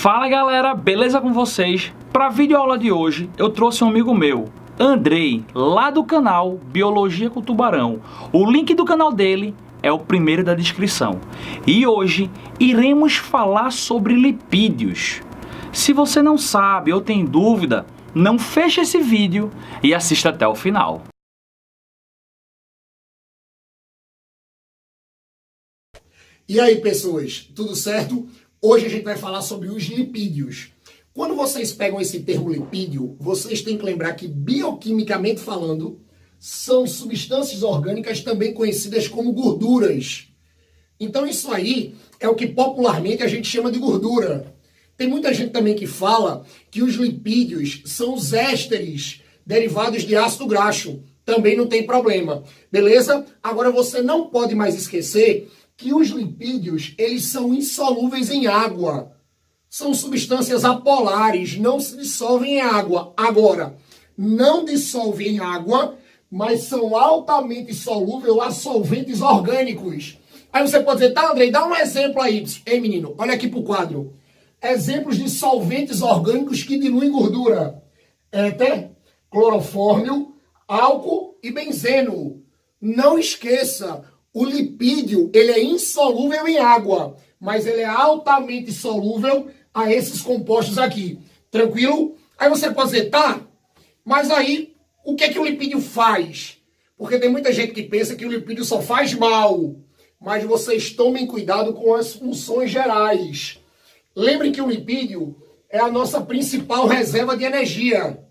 Fala galera, beleza com vocês? Para a videoaula de hoje eu trouxe um amigo meu, Andrei, lá do canal Biologia com Tubarão. O link do canal dele é o primeiro da descrição. E hoje iremos falar sobre lipídios. Se você não sabe ou tem dúvida, não feche esse vídeo e assista até o final. E aí, pessoas, tudo certo? Hoje a gente vai falar sobre os lipídios. Quando vocês pegam esse termo lipídio, vocês têm que lembrar que, bioquimicamente falando, são substâncias orgânicas também conhecidas como gorduras. Então isso aí é o que popularmente a gente chama de gordura. Tem muita gente também que fala que os lipídios são os ésteres derivados de ácido graxo. Também não tem problema, beleza? Agora você não pode mais esquecer que os lipídios, eles são insolúveis em água. São substâncias apolares, não se dissolvem em água. Agora, não dissolvem em água, mas são altamente solúveis a solventes orgânicos. Aí você pode dizer, tá, Andrei, dá um exemplo aí. Ei, menino, olha aqui pro quadro. Exemplos de solventes orgânicos que diluem gordura. Éter, clorofórmio, álcool e benzeno. Não esqueça, o lipídio, ele é insolúvel em água, mas ele é altamente solúvel a esses compostos aqui. Tranquilo? Aí você pode dizer, tá, mas aí, o que é que o lipídio faz? Porque tem muita gente que pensa que o lipídio só faz mal, mas vocês tomem cuidado com as funções gerais. Lembrem que o lipídio é a nossa principal reserva de energia.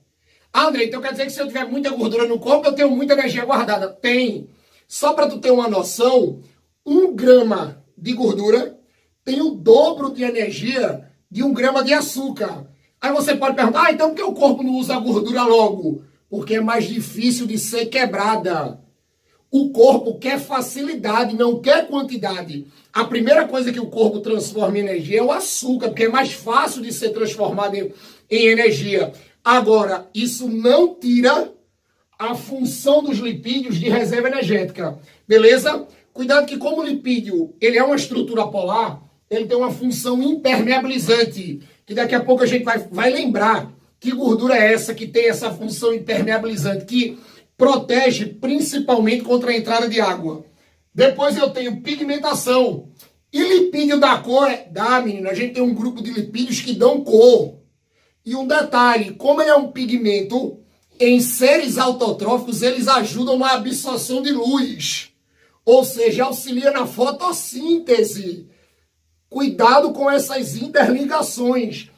Ah, André, então quer dizer que se eu tiver muita gordura no corpo, eu tenho muita energia guardada? Tem. Só para tu ter uma noção, 1 grama de gordura tem o dobro de energia de 1 grama de açúcar. Aí você pode perguntar, então por que o corpo não usa a gordura logo? Porque é mais difícil de ser quebrada. O corpo quer facilidade, não quer quantidade. A primeira coisa que o corpo transforma em energia é o açúcar, porque é mais fácil de ser transformado em energia. Agora, isso não tira a função dos lipídios de reserva energética, beleza? Cuidado que como o lipídio, ele é uma estrutura polar, ele tem uma função impermeabilizante, que daqui a pouco a gente vai lembrar que gordura é essa que tem essa função impermeabilizante, que protege principalmente contra a entrada de água. Depois eu tenho pigmentação. E lipídio da cor, menina, a gente tem um grupo de lipídios que dão cor. E um detalhe, como ele é um pigmento, em seres autotróficos, eles ajudam na absorção de luz. Ou seja, auxilia na fotossíntese. Cuidado com essas interligações.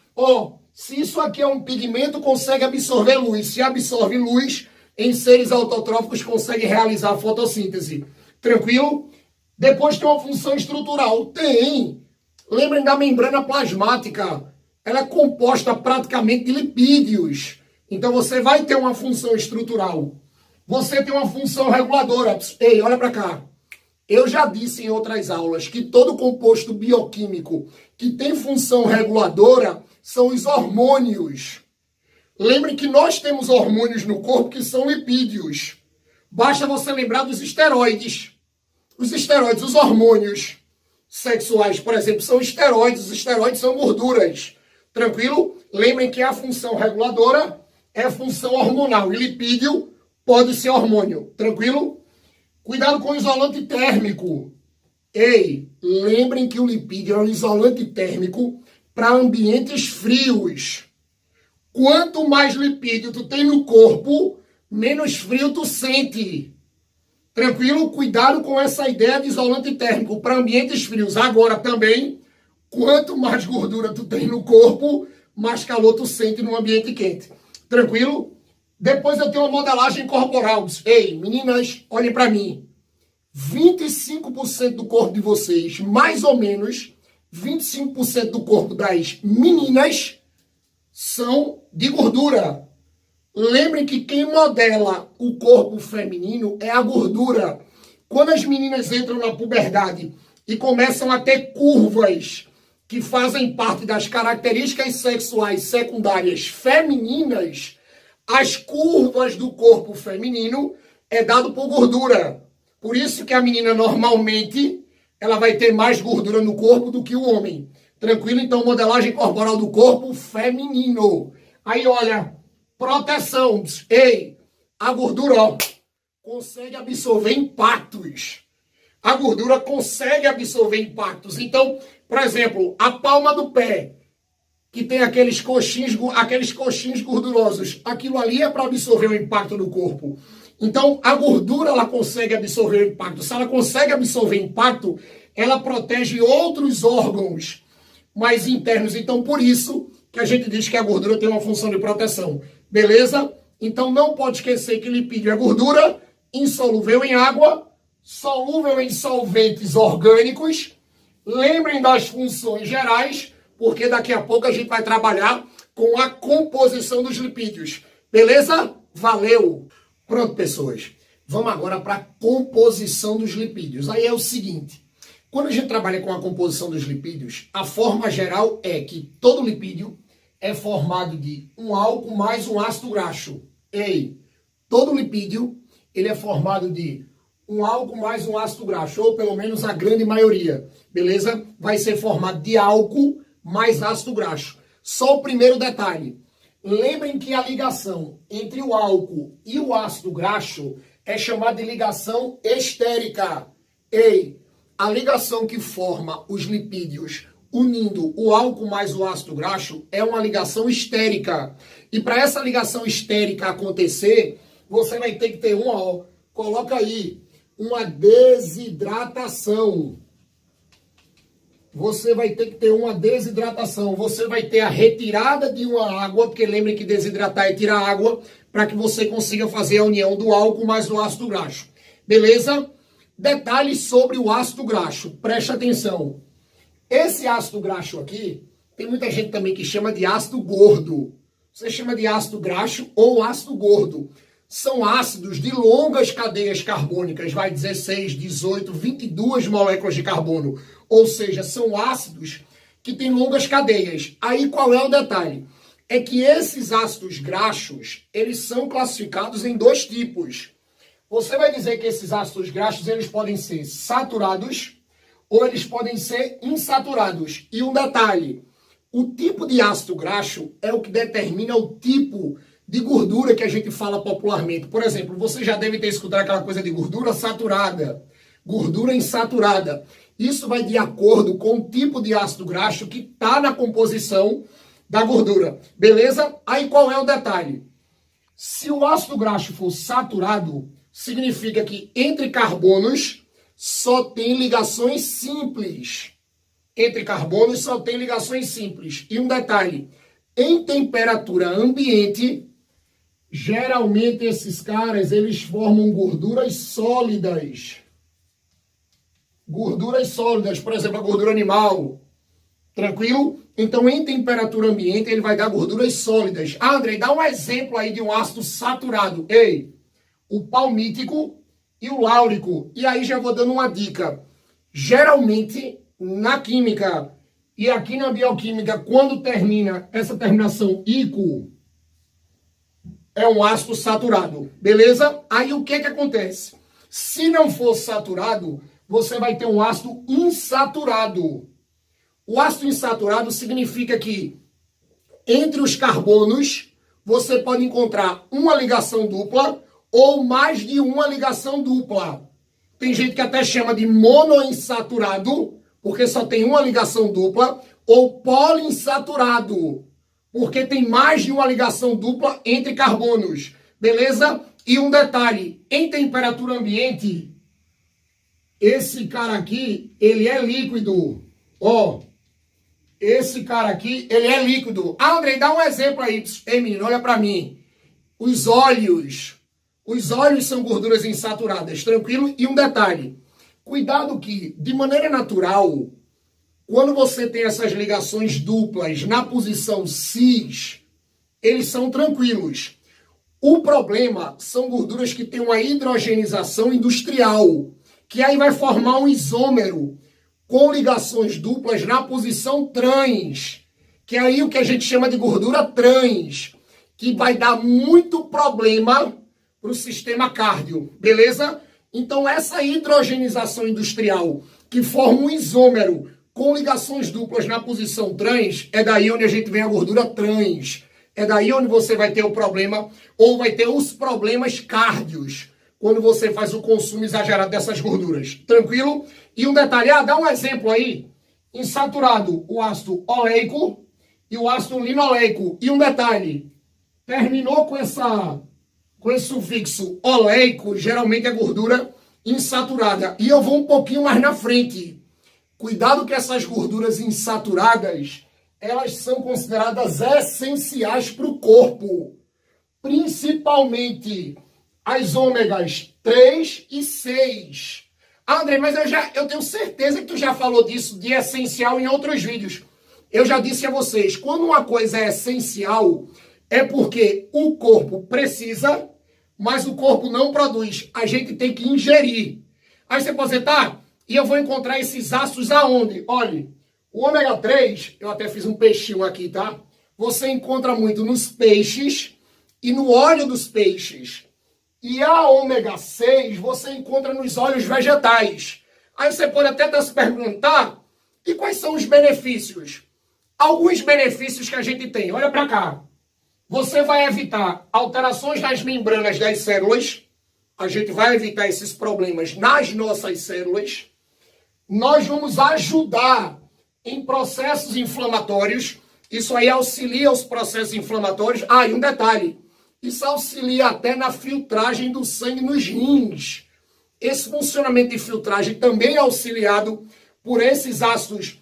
Se isso aqui é um pigmento, consegue absorver luz. Se absorve luz, em seres autotróficos, consegue realizar a fotossíntese. Tranquilo? Depois tem uma função estrutural. Tem. Lembrem da membrana plasmática. Ela é composta praticamente de lipídios. Então você vai ter uma função estrutural. Você tem uma função reguladora. Ei, olha para cá. Eu já disse em outras aulas que todo composto bioquímico que tem função reguladora são os hormônios. Lembre que nós temos hormônios no corpo que são lipídios. Basta você lembrar dos esteroides. Os esteroides, os hormônios sexuais, por exemplo, são esteroides. Os esteroides são gorduras. Tranquilo? Lembrem que a função reguladora é a função hormonal. E lipídio pode ser hormônio. Tranquilo? Cuidado com o isolante térmico. Ei, lembrem que o lipídio é um isolante térmico para ambientes frios. Quanto mais lipídio tu tem no corpo, menos frio tu sente. Tranquilo? Cuidado com essa ideia de isolante térmico para ambientes frios. Agora também, quanto mais gordura tu tem no corpo, mais calor tu sente no ambiente quente. Tranquilo? Depois eu tenho uma modelagem corporal. Ei, meninas, olhem para mim. 25% do corpo de vocês, mais ou menos, 25% do corpo das meninas são de gordura. Lembrem que quem modela o corpo feminino é a gordura. Quando as meninas entram na puberdade e começam a ter curvas que fazem parte das características sexuais secundárias femininas, as curvas do corpo feminino é dado por gordura. Por isso que a menina normalmente ela vai ter mais gordura no corpo do que o homem. Tranquilo? Então, modelagem corporal do corpo feminino. Aí, olha, proteção. Ei, a gordura, ó, consegue absorver impactos. A gordura consegue absorver impactos. Então, por exemplo, a palma do pé, que tem aqueles coxins gordurosos, aquilo ali é para absorver o impacto do corpo. Então, a gordura, ela consegue absorver o impacto. Se ela consegue absorver impacto, ela protege outros órgãos mais internos. Então, por isso que a gente diz que a gordura tem uma função de proteção. Beleza? Então, não pode esquecer que lipídio é gordura insolúvel em água, solúvel em solventes orgânicos. Lembrem das funções gerais, porque daqui a pouco a gente vai trabalhar com a composição dos lipídios. Beleza? Valeu! Pronto, pessoas. Vamos agora para a composição dos lipídios. Aí é o seguinte. Quando a gente trabalha com a composição dos lipídios, a forma geral é que todo lipídio é formado de um álcool mais um ácido graxo. Ei, todo lipídio ele é formado de um álcool mais um ácido graxo, ou pelo menos a grande maioria, beleza? Vai ser formado de álcool mais ácido graxo. Só o primeiro detalhe. Lembrem que a ligação entre o álcool e o ácido graxo é chamada de ligação estérica. Ei, a ligação que forma os lipídios unindo o álcool mais o ácido graxo é uma ligação estérica. E para essa ligação estérica acontecer, você vai ter que ter coloca aí, uma desidratação. Você vai ter que ter uma desidratação. Você vai ter a retirada de uma água, porque lembre que desidratar é tirar água, para que você consiga fazer a união do álcool mais o ácido graxo. Beleza? Detalhes sobre o ácido graxo. Preste atenção. Esse ácido graxo aqui, tem muita gente também que chama de ácido gordo. Você chama de ácido graxo ou ácido gordo. São ácidos de longas cadeias carbônicas, vai 16, 18, 22 moléculas de carbono. Ou seja, são ácidos que têm longas cadeias. Aí qual é o detalhe? É que esses ácidos graxos, eles são classificados em dois tipos. Você vai dizer que esses ácidos graxos, eles podem ser saturados ou eles podem ser insaturados. E um detalhe, o tipo de ácido graxo é o que determina o tipo de gordura que a gente fala popularmente. Por exemplo, você já deve ter escutado aquela coisa de gordura saturada, gordura insaturada. Isso vai de acordo com o tipo de ácido graxo que está na composição da gordura. Beleza? Aí qual é o detalhe? Se o ácido graxo for saturado, significa que entre carbonos só tem ligações simples. Entre carbonos só tem ligações simples. E um detalhe, em temperatura ambiente, geralmente esses caras, eles formam gorduras sólidas. Gorduras sólidas, por exemplo, a gordura animal. Tranquilo? Então, em temperatura ambiente, ele vai dar gorduras sólidas. Ah, Andrei, dá um exemplo aí de um ácido saturado. Ei, o palmítico e o láurico. E aí já vou dando uma dica. Geralmente, na química e aqui na bioquímica, quando termina essa terminação ico, é um ácido saturado. Beleza? Aí o que acontece? Se não for saturado, você vai ter um ácido insaturado. O ácido insaturado significa que entre os carbonos você pode encontrar uma ligação dupla ou mais de uma ligação dupla. Tem gente que até chama de monoinsaturado, porque só tem uma ligação dupla, ou poliinsaturado, porque tem mais de uma ligação dupla entre carbonos. Beleza? E um detalhe, em temperatura ambiente, esse cara aqui, ele é líquido. Ó, esse cara aqui, ele é líquido. Ah, Andrei, dá um exemplo aí. Ei, menino, olha pra mim. Os óleos são gorduras insaturadas, tranquilo? E um detalhe, cuidado que, de maneira natural, quando você tem essas ligações duplas na posição cis, eles são tranquilos. O problema são gorduras que têm uma hidrogenização industrial, que aí vai formar um isômero com ligações duplas na posição trans, que é aí o que a gente chama de gordura trans, que vai dar muito problema para o sistema cardio, beleza? Então essa hidrogenização industrial que forma um isômero com ligações duplas na posição trans, é daí onde a gente vem a gordura trans. É daí onde você vai ter o problema, ou vai ter os problemas cárdios, quando você faz o consumo exagerado dessas gorduras. Tranquilo? E um detalhe, dá um exemplo aí. Insaturado, o ácido oleico e o ácido linoleico. E um detalhe, terminou com esse sufixo oleico, geralmente é gordura insaturada. E eu vou um pouquinho mais na frente. Cuidado que essas gorduras insaturadas, elas são consideradas essenciais para o corpo. Principalmente as ômegas 3 e 6. André, mas eu tenho certeza que tu já falou disso de essencial em outros vídeos. Eu já disse a vocês, quando uma coisa é essencial, é porque o corpo precisa, mas o corpo não produz. A gente tem que ingerir. Aí você pode dizer, tá, e eu vou encontrar esses ácidos aonde? Olha, o ômega 3, eu até fiz um peixinho aqui, tá? Você encontra muito nos peixes e no óleo dos peixes. E a ômega 6 você encontra nos óleos vegetais. Aí você pode até se perguntar, e quais são os benefícios? Alguns benefícios que a gente tem. Olha para cá. Você vai evitar alterações nas membranas das células. A gente vai evitar esses problemas nas nossas células. Nós vamos ajudar em processos inflamatórios. Isso aí auxilia os processos inflamatórios. E um detalhe. Isso auxilia até na filtragem do sangue nos rins. Esse funcionamento de filtragem também é auxiliado por esses ácidos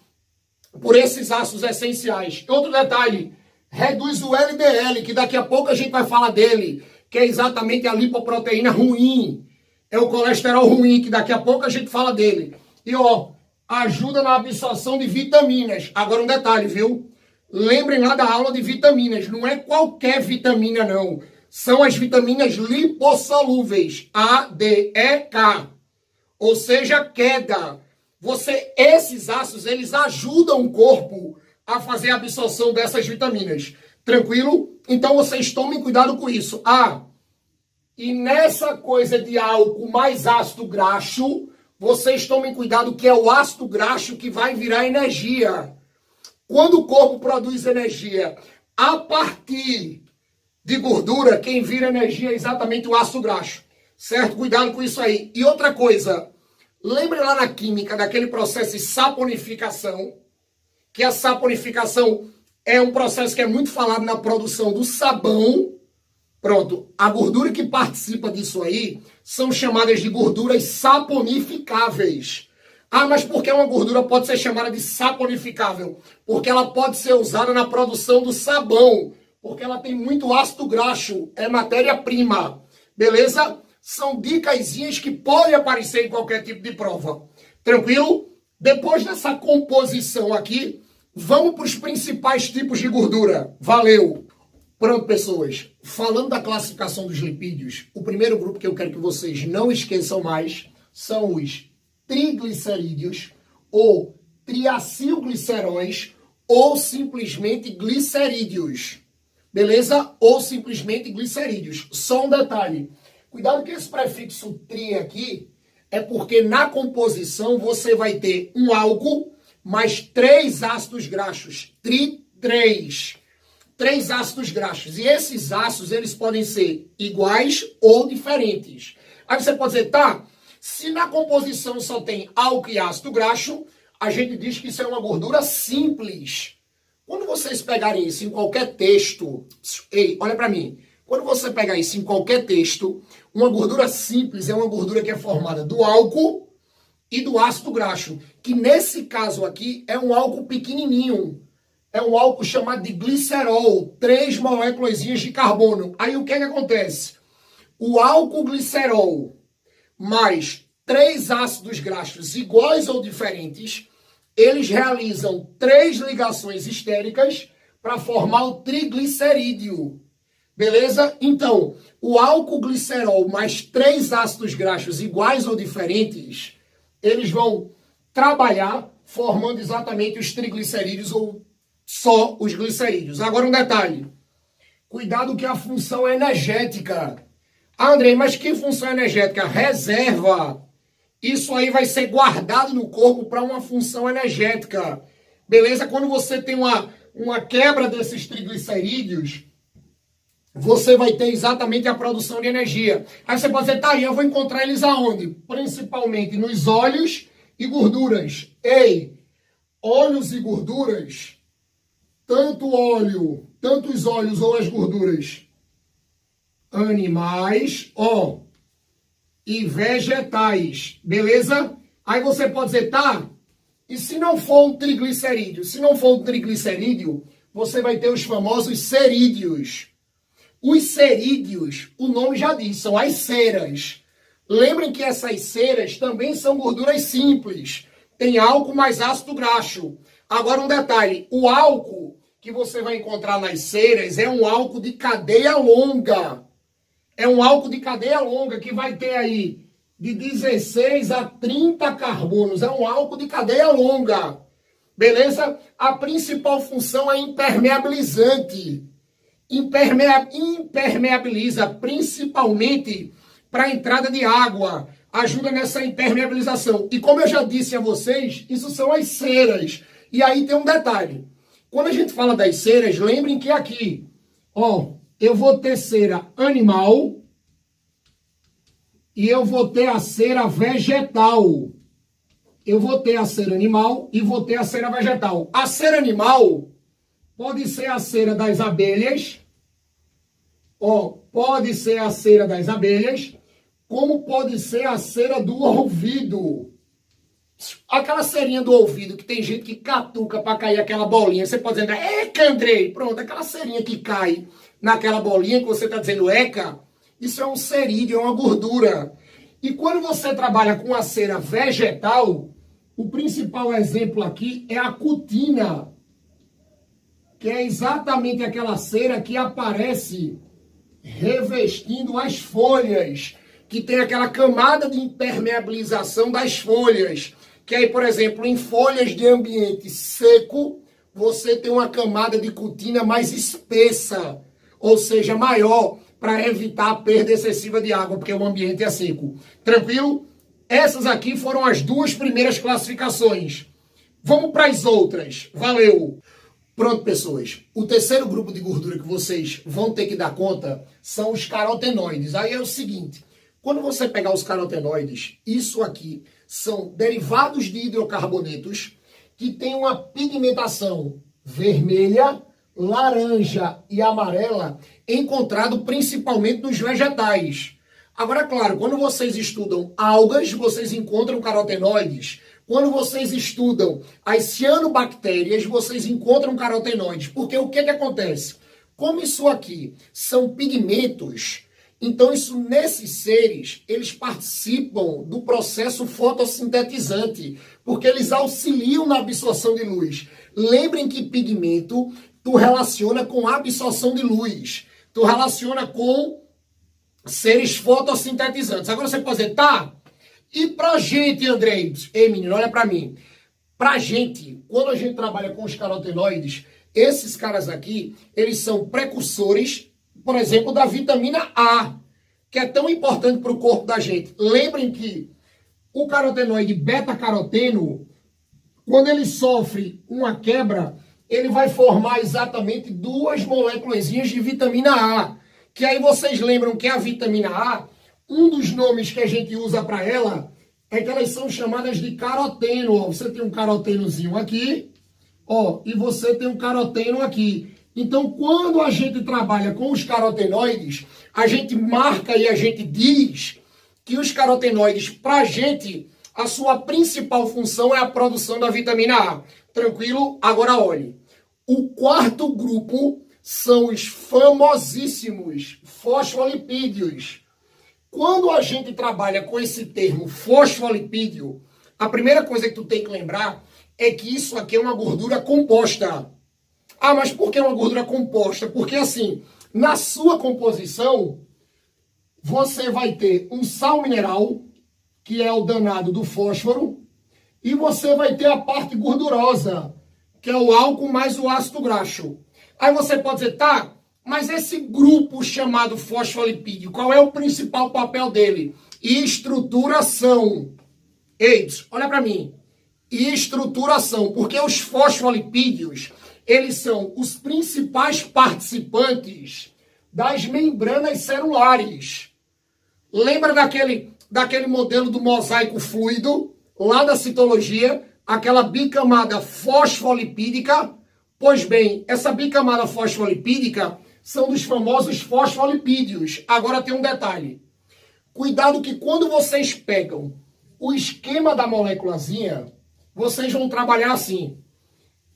essenciais. Outro detalhe, reduz o LDL, que daqui a pouco a gente vai falar dele, que é exatamente a lipoproteína ruim. É o colesterol ruim, que daqui a pouco a gente fala dele. E ajuda na absorção de vitaminas. Agora um detalhe, viu? Lembrem lá da aula de vitaminas. Não é qualquer vitamina, não. São as vitaminas lipossolúveis. A, D, E, K. Ou seja, queda. Esses ácidos, eles ajudam o corpo a fazer a absorção dessas vitaminas. Tranquilo? Então vocês tomem cuidado com isso. E nessa coisa de álcool mais ácido graxo, vocês tomem cuidado que é o ácido graxo que vai virar energia. Quando o corpo produz energia a partir de gordura, quem vira energia é exatamente o ácido graxo. Certo? Cuidado com isso aí. E outra coisa, lembre lá na química daquele processo de saponificação, que a saponificação é um processo que é muito falado na produção do sabão. Pronto, a gordura que participa disso aí são chamadas de gorduras saponificáveis. Mas por que uma gordura pode ser chamada de saponificável? Porque ela pode ser usada na produção do sabão. Porque ela tem muito ácido graxo, é matéria-prima. Beleza? São dicasinhas que podem aparecer em qualquer tipo de prova. Tranquilo? Depois dessa composição aqui, vamos para os principais tipos de gordura. Valeu! Pronto, pessoas. Falando da classificação dos lipídios, o primeiro grupo que eu quero que vocês não esqueçam mais são os triglicerídeos, ou triacilgliceróis, ou simplesmente glicerídeos. Beleza? Ou simplesmente glicerídeos. Só um detalhe. Cuidado que esse prefixo tri aqui é porque na composição você vai ter um álcool mais 3 ácidos graxos. Tri-3. 3 ácidos graxos. E esses ácidos, eles podem ser iguais ou diferentes. Aí você pode dizer, tá, se na composição só tem álcool e ácido graxo, a gente diz que isso é uma gordura simples. Quando vocês pegarem isso em qualquer texto, olha para mim, quando você pegar isso em qualquer texto, uma gordura simples é uma gordura que é formada do álcool e do ácido graxo, que nesse caso aqui é um álcool pequenininho. É um álcool chamado de glicerol, 3 moléculas de carbono. Aí o que é que acontece? O álcool glicerol mais 3 ácidos graxos iguais ou diferentes, eles realizam 3 ligações estéricas para formar o triglicerídeo. Beleza? Então, o álcool glicerol mais 3 ácidos graxos iguais ou diferentes, eles vão trabalhar formando exatamente os triglicerídeos ou só os glicerídeos. Agora um detalhe. Cuidado que a função é energética. Andrei, mas que função energética? Reserva. Isso aí vai ser guardado no corpo para uma função energética. Beleza? Quando você tem uma quebra desses triglicerídeos, você vai ter exatamente a produção de energia. Aí você pode dizer, tá aí, eu vou encontrar eles aonde? Principalmente nos óleos e gorduras. Ei, óleos e gorduras, tanto os óleos ou as gorduras animais, e vegetais, beleza? Aí você pode dizer, tá, e se não for um triglicerídeo? Se não for um triglicerídeo, você vai ter os famosos cerídeos. Os cerídeos, o nome já diz, são as ceras. Lembrem que essas ceras também são gorduras simples. Tem álcool mais ácido graxo. Agora um detalhe, o álcool que você vai encontrar nas ceras é um álcool de cadeia longa. É um álcool de cadeia longa que vai ter aí de 16 a 30 carbonos. É um álcool de cadeia longa. Beleza? A principal função é impermeabilizante. Impermeabiliza principalmente para a entrada de água. Ajuda nessa impermeabilização. E como eu já disse a vocês, isso são as ceras. E aí tem um detalhe. Quando a gente fala das ceras, lembrem que aqui, eu vou ter cera animal e eu vou ter a cera vegetal. Eu vou ter a cera animal e vou ter a cera vegetal. A cera animal pode ser a cera das abelhas, pode ser a cera das abelhas, como pode ser a cera do ouvido. Aquela cerinha do ouvido que tem gente que catuca para cair aquela bolinha. Você pode dizer, eca, Andrei. Pronto, aquela cerinha que cai naquela bolinha que você está dizendo eca, isso é um cerídeo, é uma gordura. E quando você trabalha com a cera vegetal, o principal exemplo aqui é a cutina, que é exatamente aquela cera que aparece revestindo as folhas, que tem aquela camada de impermeabilização das folhas. Que aí, por exemplo, em folhas de ambiente seco, você tem uma camada de cutina mais espessa, ou seja, maior, para evitar a perda excessiva de água, porque o ambiente é seco. Tranquilo? Essas aqui foram as duas primeiras classificações. Vamos para as outras. Valeu! Pronto, pessoas. O terceiro grupo de gordura que vocês vão ter que dar conta são os carotenoides. Aí é o seguinte, quando você pegar os carotenoides, isso aqui são derivados de hidrocarbonetos que têm uma pigmentação vermelha, laranja e amarela, encontrado principalmente nos vegetais. Agora, claro, quando vocês estudam algas, vocês encontram carotenoides. Quando vocês estudam as cianobactérias, vocês encontram carotenoides. Porque o que acontece? Como isso aqui são pigmentos, então isso nesses seres, eles participam do processo fotossintetizante, porque eles auxiliam na absorção de luz. Lembrem que pigmento tu relaciona com absorção de luz, tu relaciona com seres fotossintetizantes. Agora você pode dizer, tá, e pra gente, Andrei? Ei, menino, olha pra mim. Pra gente, quando a gente trabalha com os carotenoides, esses caras aqui, eles são precursores, por exemplo, da vitamina A, que é tão importante para o corpo da gente. Lembrem que o carotenoide beta-caroteno, quando ele sofre uma quebra, ele vai formar exatamente duas moléculazinhas de vitamina A. Que aí vocês lembram que a vitamina A, um dos nomes que a gente usa para ela, é que elas são chamadas de caroteno. Você tem um carotenozinho aqui, e você tem um caroteno aqui. Então, quando a gente trabalha com os carotenoides, a gente marca e a gente diz que os carotenoides, para a gente, a sua principal função é a produção da vitamina A. Tranquilo? Agora olhe. O quarto grupo são os famosíssimos fosfolipídios. Quando a gente trabalha com esse termo fosfolipídio, a primeira coisa que tu tem que lembrar é que isso aqui é uma gordura composta. Ah, mas por que uma gordura composta? Porque assim, na sua composição, você vai ter um sal mineral, que é o danado do fósforo, e você vai ter a parte gordurosa, que é o álcool mais o ácido graxo. Aí você pode dizer, tá, mas esse grupo chamado fosfolipídio, qual é o principal papel dele? Estruturação. Eides, olha para mim. E estruturação, porque os fosfolipídios, eles são os principais participantes das membranas celulares. Lembra daquele modelo do mosaico fluido, lá da citologia, aquela bicamada fosfolipídica? Pois bem, essa bicamada fosfolipídica são dos famosos fosfolipídios. Agora tem um detalhe. Cuidado que quando vocês pegam o esquema da moléculazinha, vocês vão trabalhar assim.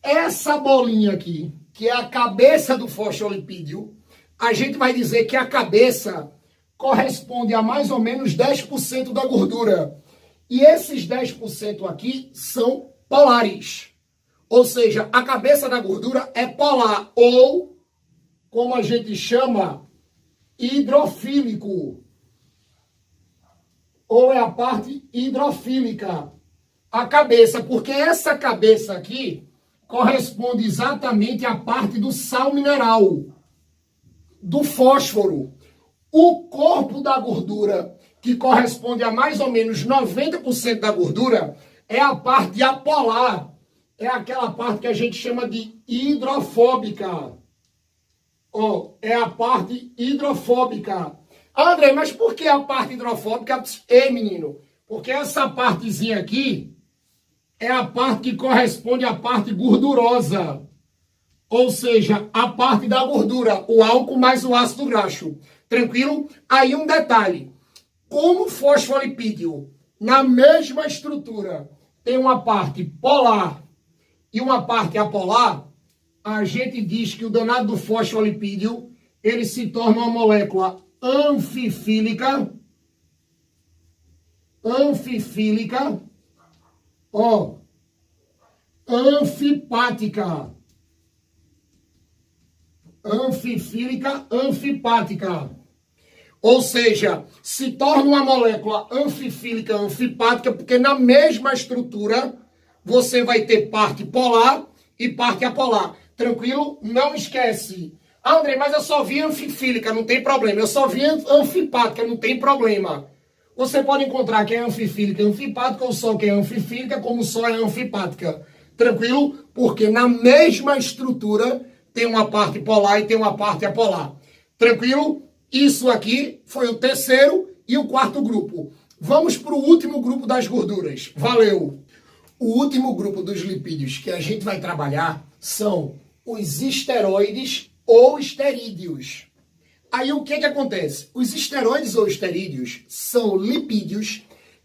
Essa bolinha aqui, que é a cabeça do fosfolipídio, a gente vai dizer que a cabeça corresponde a mais ou menos 10% da gordura. E esses 10% aqui são polares. Ou seja, a cabeça da gordura é polar, ou, como a gente chama, hidrofílico. Ou é a parte hidrofílica. A cabeça, porque essa cabeça aqui corresponde exatamente à parte do sal mineral, do fósforo. O corpo da gordura, que corresponde a mais ou menos 90% da gordura, é a parte apolar. É aquela parte que a gente chama de hidrofóbica. É a parte hidrofóbica. André, mas por que a parte hidrofóbica? Ei, menino, porque essa partezinha aqui é a parte que corresponde à parte gordurosa. Ou seja, a parte da gordura, o álcool mais o ácido graxo. Tranquilo? Aí um detalhe. Como o fosfolipídio, na mesma estrutura, tem uma parte polar e uma parte apolar, a gente diz que o danado do fosfolipídio, ele se torna uma molécula anfifílica, anfipática. Anfifílica, anfipática. Ou seja, se torna uma molécula anfifílica, anfipática, porque na mesma estrutura você vai ter parte polar e parte apolar. Tranquilo? Não esquece. André, mas eu só vi anfifílica, não tem problema. Eu só vi anfipática, não tem problema. Você pode encontrar que é anfifílica e anfipática, ou só que é anfifílica, como só é anfipática. Tranquilo? Porque na mesma estrutura tem uma parte polar e tem uma parte apolar. Tranquilo? Isso aqui foi o terceiro e o quarto grupo. Vamos para o último grupo das gorduras. Valeu! O último grupo dos lipídios que a gente vai trabalhar são os esteroides ou esterídeos. Aí o que acontece? Os esteroides ou esterídeos são lipídios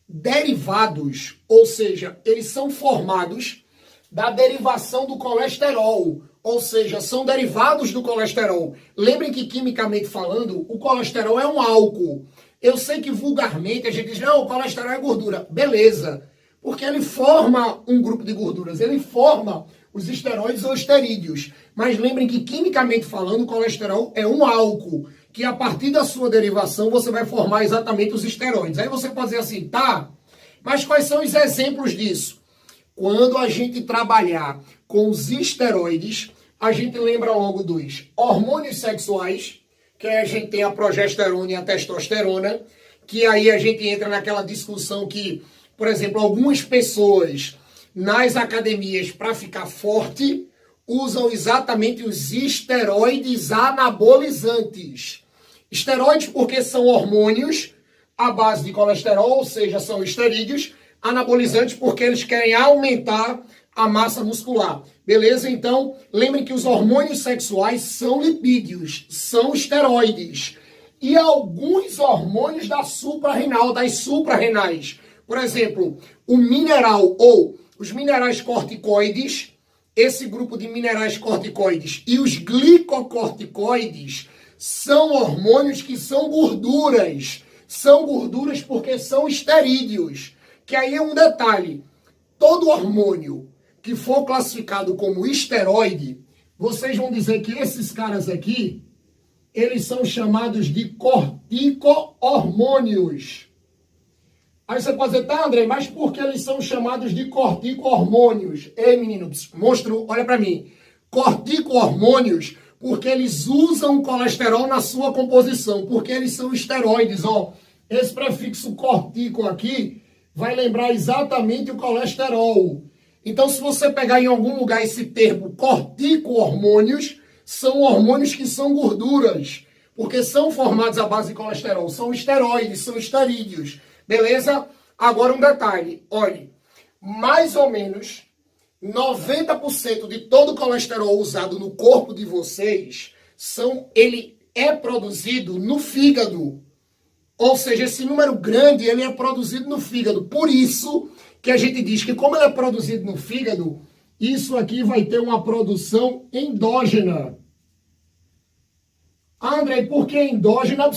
derivados, ou seja, eles são formados da derivação do colesterol, ou seja, são derivados do colesterol. Lembrem que, quimicamente falando, o colesterol é um álcool. Eu sei que vulgarmente a gente diz, não, o colesterol é gordura. Beleza, porque ele forma um grupo de gorduras, ele forma os esteroides ou esterídeos. Mas lembrem que, quimicamente falando, o colesterol é um álcool, que a partir da sua derivação você vai formar exatamente os esteroides. Aí você pode dizer assim, tá, mas quais são os exemplos disso? Quando a gente trabalhar com os esteroides, a gente lembra logo dos hormônios sexuais, que aí a gente tem a progesterona e a testosterona, que aí a gente entra naquela discussão que, por exemplo, algumas pessoas nas academias, para ficar forte, usam exatamente os esteroides anabolizantes. Esteroides porque são hormônios à base de colesterol, ou seja, são esterídeos, anabolizantes porque eles querem aumentar a massa muscular. Beleza? Então, lembrem que os hormônios sexuais são lipídios, são esteroides. E alguns hormônios das suprarrenais. Por exemplo, o mineral ou os minerais corticoides, esse grupo de minerais corticoides e os glicocorticoides são hormônios que são gorduras. São gorduras porque são esterídeos. Que aí é um detalhe. Todo hormônio que for classificado como esteroide, vocês vão dizer que esses caras aqui, eles são chamados de corticohormônios. Aí você pode dizer, tá, André, mas por que eles são chamados de corticohormônios? Ei, menino, monstro, olha pra mim. Corticohormônios, porque eles usam colesterol na sua composição, porque eles são esteroides, ó. Esse prefixo cortico aqui vai lembrar exatamente o colesterol. Então, se você pegar em algum lugar esse termo cortico-hormônios, são hormônios que são gorduras, porque são formados à base de colesterol, são esteroides, são esterídeos, beleza? Agora um detalhe, olhe, mais ou menos 90% de todo o colesterol usado no corpo de vocês, ele é produzido no fígado. Ou seja, esse número grande, ele é produzido no fígado. Por isso que a gente diz que como ele é produzido no fígado, isso aqui vai ter uma produção endógena. André, por que endógena?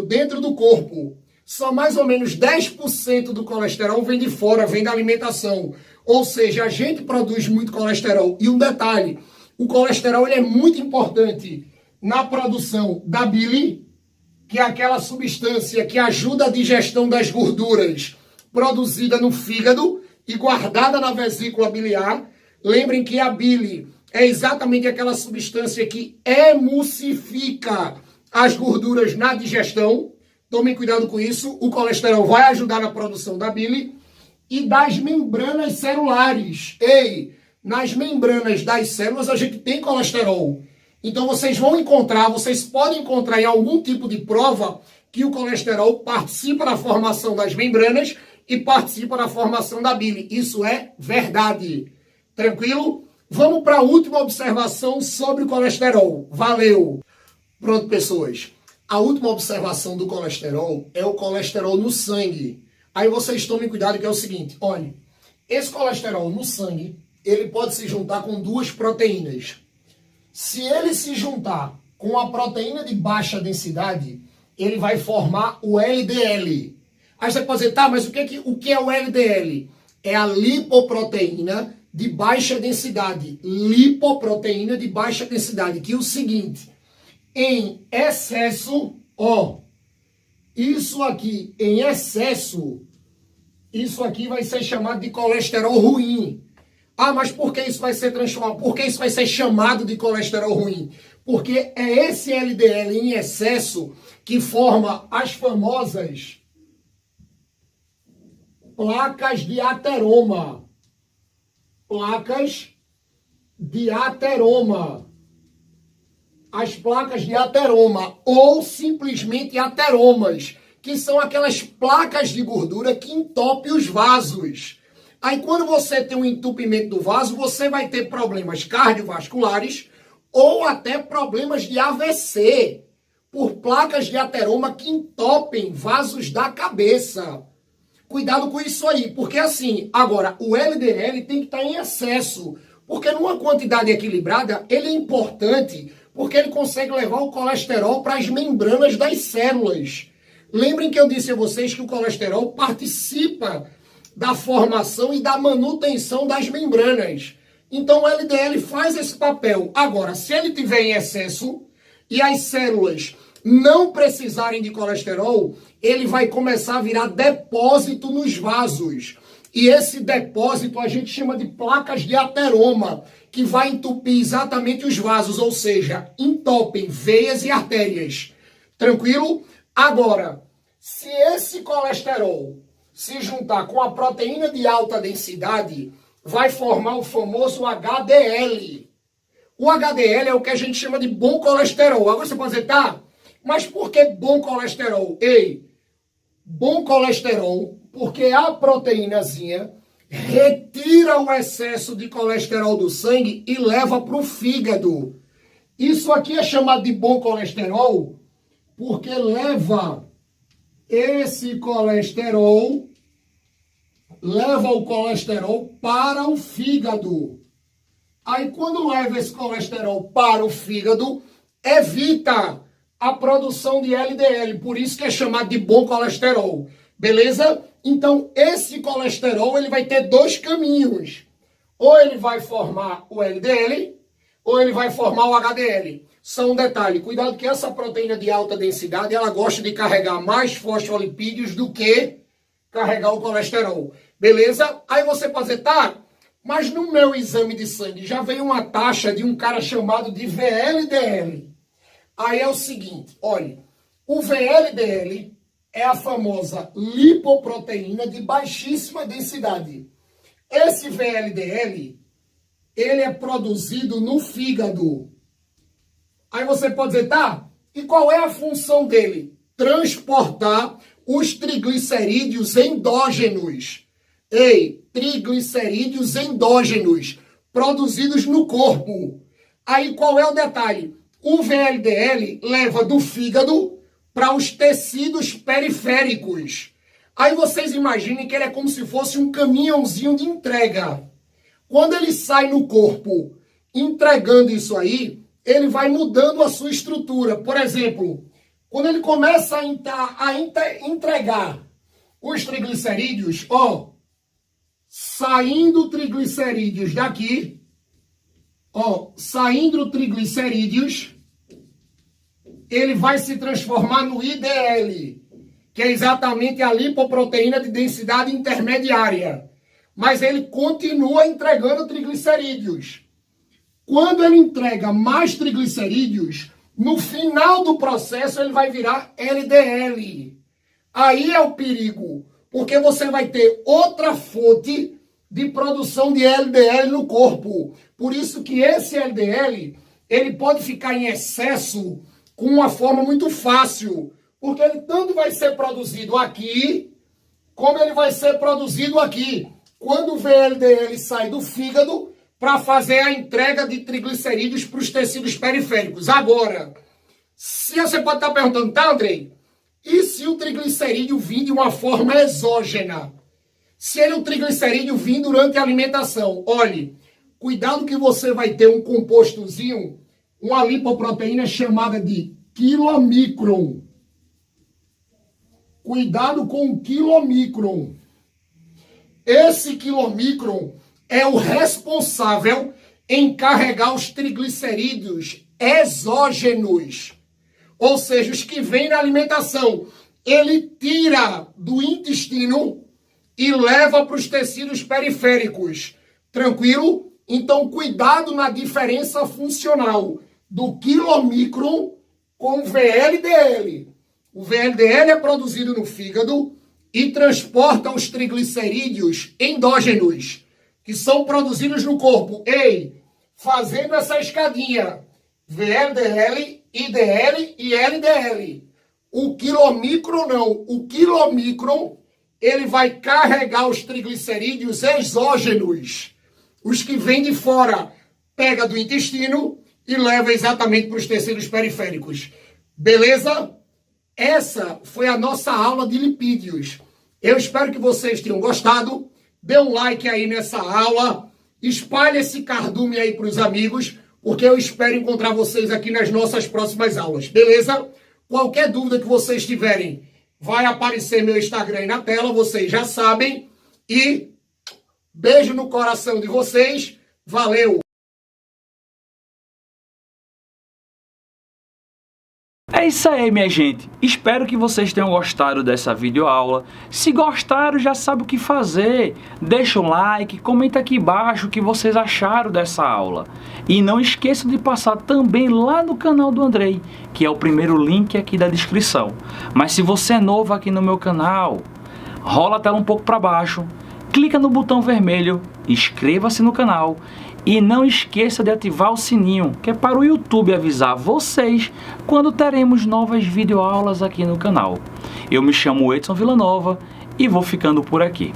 Dentro do corpo. Só mais ou menos 10% do colesterol vem de fora, vem da alimentação. Ou seja, a gente produz muito colesterol. E um detalhe, o colesterol ele é muito importante na produção da bile, que é aquela substância que ajuda a digestão das gorduras produzida no fígado e guardada na vesícula biliar. Lembrem que a bile é exatamente aquela substância que emulsifica as gorduras na digestão. Tomem cuidado com isso. O colesterol vai ajudar na produção da bile e das membranas celulares. Nas membranas das células a gente tem colesterol. Então vocês podem encontrar em algum tipo de prova que o colesterol participa da formação das membranas e participa da formação da bile. Isso é verdade. Tranquilo? Vamos para a última observação sobre o colesterol. Valeu! Pronto, pessoas. A última observação do colesterol é o colesterol no sangue. Aí vocês tomem cuidado que é o seguinte, olha, esse colesterol no sangue, ele pode se juntar com duas proteínas. Se ele se juntar com a proteína de baixa densidade, ele vai formar o LDL. Aí você pode dizer, tá, mas o que é o LDL? É a lipoproteína de baixa densidade. Lipoproteína de baixa densidade, que é o seguinte, em excesso, isso aqui em excesso, isso aqui vai ser chamado de colesterol ruim. Ah, mas por que isso vai ser transformado? Por que isso vai ser chamado de colesterol ruim? Porque é esse LDL em excesso que forma as famosas placas de ateroma. Placas de ateroma. As placas de ateroma, ou simplesmente ateromas, que são aquelas placas de gordura que entopem os vasos. Aí quando você tem um entupimento do vaso, você vai ter problemas cardiovasculares ou até problemas de AVC, por placas de ateroma que entopem vasos da cabeça. Cuidado com isso aí, porque assim, agora, o LDL tem que estar em excesso, porque numa quantidade equilibrada, ele é importante, porque ele consegue levar o colesterol para as membranas das células. Lembrem que eu disse a vocês que o colesterol participa da formação e da manutenção das membranas. Então o LDL faz esse papel. Agora, se ele tiver em excesso e as células não precisarem de colesterol, ele vai começar a virar depósito nos vasos. E esse depósito a gente chama de placas de ateroma, que vai entupir exatamente os vasos, ou seja, entopem veias e artérias. Tranquilo? Agora, se esse colesterol se juntar com a proteína de alta densidade, vai formar o famoso HDL. O HDL é o que a gente chama de bom colesterol. Agora você pode dizer, tá, mas por que bom colesterol? Bom colesterol, porque a proteínazinha retira o excesso de colesterol do sangue e leva para o fígado. Isso aqui é chamado de bom colesterol porque leva esse colesterol, leva o colesterol para o fígado. Aí quando leva esse colesterol para o fígado, evita a produção de LDL, por isso que é chamado de bom colesterol. Beleza? Então esse colesterol ele vai ter dois caminhos. Ou ele vai formar o LDL, ou ele vai formar o HDL. Só um detalhe, cuidado que essa proteína de alta densidade, ela gosta de carregar mais fosfolipídios do que carregar o colesterol. Beleza? Aí você pode dizer, tá, mas no meu exame de sangue já veio uma taxa de um cara chamado de VLDL. Aí é o seguinte, olha, o VLDL é a famosa lipoproteína de baixíssima densidade. Esse VLDL, ele é produzido no fígado. Aí você pode dizer, tá, e qual é a função dele? Transportar os triglicerídeos endógenos. Ei, triglicerídeos endógenos, produzidos no corpo. Aí qual é o detalhe? O VLDL leva do fígado para os tecidos periféricos. Aí vocês imaginem que ele é como se fosse um caminhãozinho de entrega. Quando ele sai no corpo entregando isso aí, ele vai mudando a sua estrutura. Por exemplo, quando ele começa a entregar os triglicerídeos, ó, saindo triglicerídeos daqui, ó, saindo triglicerídeos, ele vai se transformar no IDL, que é exatamente a lipoproteína de densidade intermediária. Mas ele continua entregando triglicerídeos. Quando ele entrega mais triglicerídeos, no final do processo ele vai virar LDL. Aí é o perigo, porque você vai ter outra fonte de produção de LDL no corpo. Por isso que esse LDL, ele pode ficar em excesso com uma forma muito fácil, porque ele tanto vai ser produzido aqui, como ele vai ser produzido aqui, quando o VLDL sai do fígado para fazer a entrega de triglicerídeos para os tecidos periféricos. Agora, se você pode estar perguntando, tá, Andrei? E se o triglicerídeo vir de uma forma exógena? Se o triglicerídeo vir durante a alimentação, olhe, cuidado que você vai ter um compostozinho, uma lipoproteína chamada de quilomicron. Cuidado com o quilomicron. Esse quilomicron é o responsável em carregar os triglicerídeos exógenos, ou seja, os que vêm na alimentação. Ele tira do intestino e leva para os tecidos periféricos. Tranquilo? Então, cuidado na diferença funcional do quilomicron com o VLDL. O VLDL é produzido no fígado e transporta os triglicerídeos endógenos, que são produzidos no corpo. Ei, fazendo essa escadinha, VLDL, IDL e LDL. O quilomicron não. O quilomicron, ele vai carregar os triglicerídeos exógenos. Os que vêm de fora, pega do intestino e leva exatamente para os tecidos periféricos. Beleza? Essa foi a nossa aula de lipídios. Eu espero que vocês tenham gostado. Dê um like aí nessa aula. Espalhe esse cardume aí para os amigos, porque eu espero encontrar vocês aqui nas nossas próximas aulas. Beleza? Qualquer dúvida que vocês tiverem, vai aparecer meu Instagram aí na tela, vocês já sabem. E beijo no coração de vocês. Valeu! É isso aí, minha gente. Espero que vocês tenham gostado dessa videoaula. Se gostaram, já sabe o que fazer. Deixa um like, comenta aqui embaixo o que vocês acharam dessa aula. E não esqueça de passar também lá no canal do Andrei, que é o primeiro link aqui da descrição. Mas se você é novo aqui no meu canal, rola a tela um pouco para baixo, clica no botão vermelho, inscreva-se no canal. E não esqueça de ativar o sininho, que é para o YouTube avisar vocês quando teremos novas videoaulas aqui no canal. Eu me chamo Edson Villanova e vou ficando por aqui.